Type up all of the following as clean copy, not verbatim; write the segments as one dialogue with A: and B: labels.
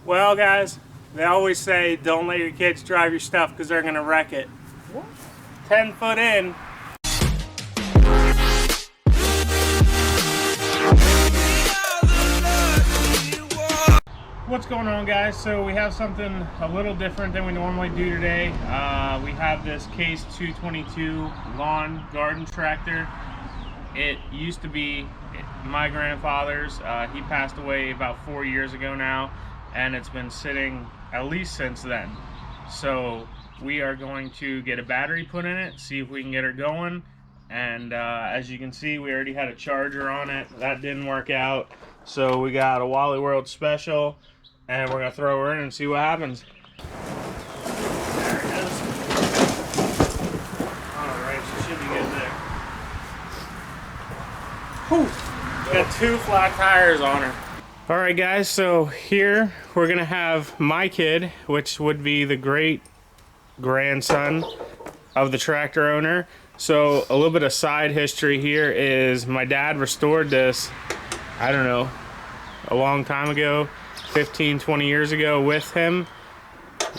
A: Well, guys, they always say don't let your kids drive your stuff because they're going to wreck it. What? 10 foot in. What's going on, guys? So we have something a little different than we normally do today. We have this Case 222 lawn garden tractor. It used to be my grandfather's. He passed away about 4 years ago now, and it's been sitting at least since then. So we are going to get a battery put in it, see if we can get her going. And as you can see, we already had a charger on it. That didn't work out. So we got a Wally World Special, and we're gonna throw her in and see what happens. There it is. Alright, she should be good there. Whew. Got 2 flat tires on her. Alright guys, so here we're gonna have my kid, which would be the great grandson of the tractor owner. So a little bit of side history here is my dad restored this, I don't know, a long time ago, 15, 20 years ago with him,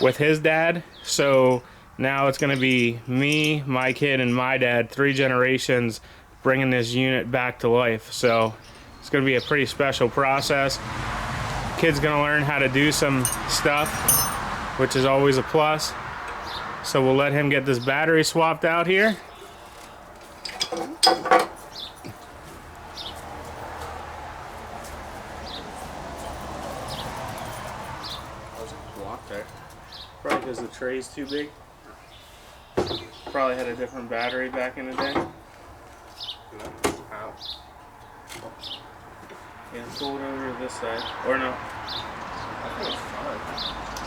A: with his dad. So now it's gonna be me, my kid, and my dad, 3 generations bringing this unit back to life. So it's gonna be a pretty special process. Kid's gonna learn how to do some stuff, which is always a plus. So we'll let him get this battery swapped out here. Probably because the tray's too big. Probably had a different battery back in the day. Ow. Yeah, pull it over to this side. Or no. I think it's fine.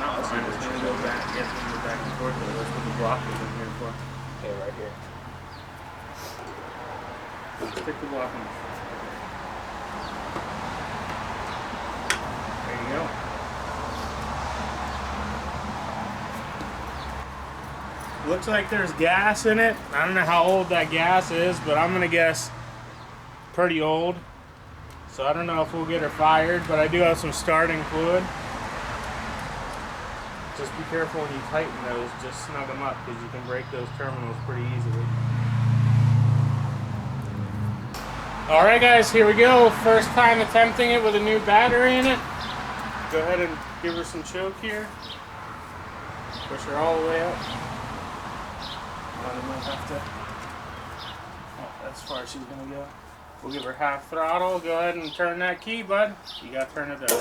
A: No, it's fine. It's going to go back. Yeah, it's going to go back and forth. That's what the block is in here for. Okay, right here. Stick the block in. There you go. Looks like there's gas in it. I don't know how old that gas is, but I'm gonna guess pretty old. So I don't know if we'll get her fired, but I do have some starting fluid. Just be careful when you tighten those, just snug them up because you can break those terminals pretty easily. Alright guys, here we go. First time attempting it with a new battery in it. Go ahead and give her some choke here. Push her all the way up. I might have to. Oh, that's as far as she's gonna go. We'll give her half throttle. Go ahead and turn that key, bud. You gotta turn it down.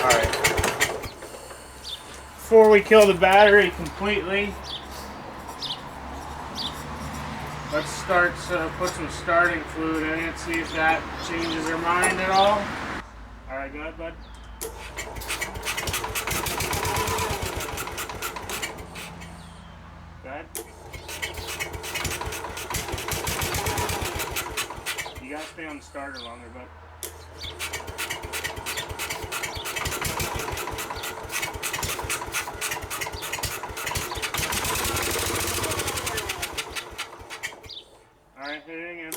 A: Alright. Before we kill the battery completely, let's start put some starting fluid in it, see if that changes her mind at all. Alright, go ahead, bud. Go ahead. You gotta stay on the starter longer, bud. Alright, hit it again.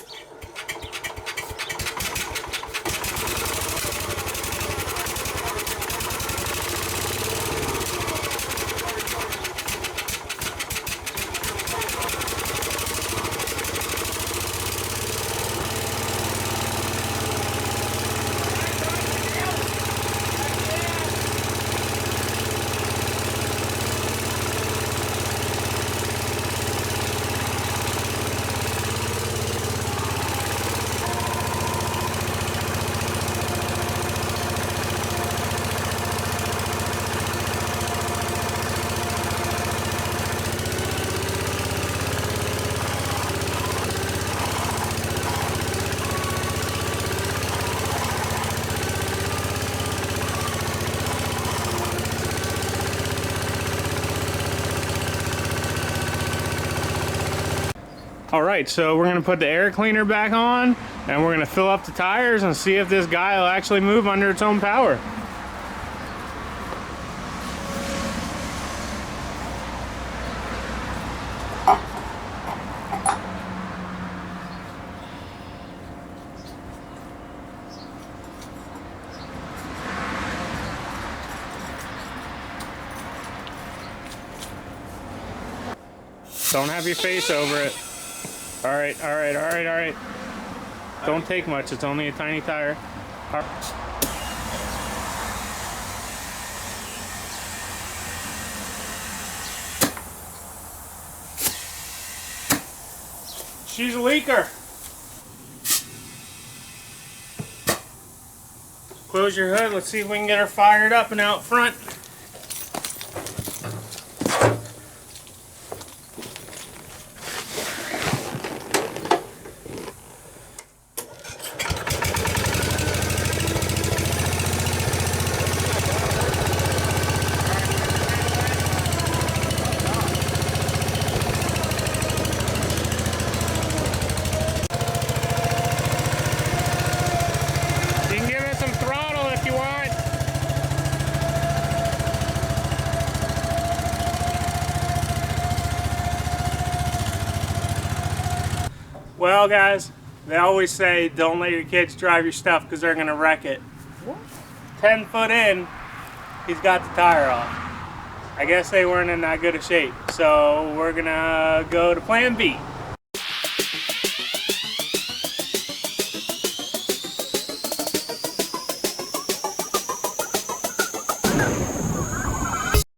A: Alright, so we're going to put the air cleaner back on, and we're going to fill up the tires and see if this guy will actually move under its own power. Don't have your face over it. All right, all right, all right, all right. Don't take much. It's only a tiny tire. All right. She's a leaker. Close your hood. Let's see if we can get her fired up and out front. You can give it some throttle if you want. Well, guys, they always say don't let your kids drive your stuff because they're going to wreck it. 10 foot in, he's got the tire off. I guess they weren't in that good a shape. So we're going to go to plan B.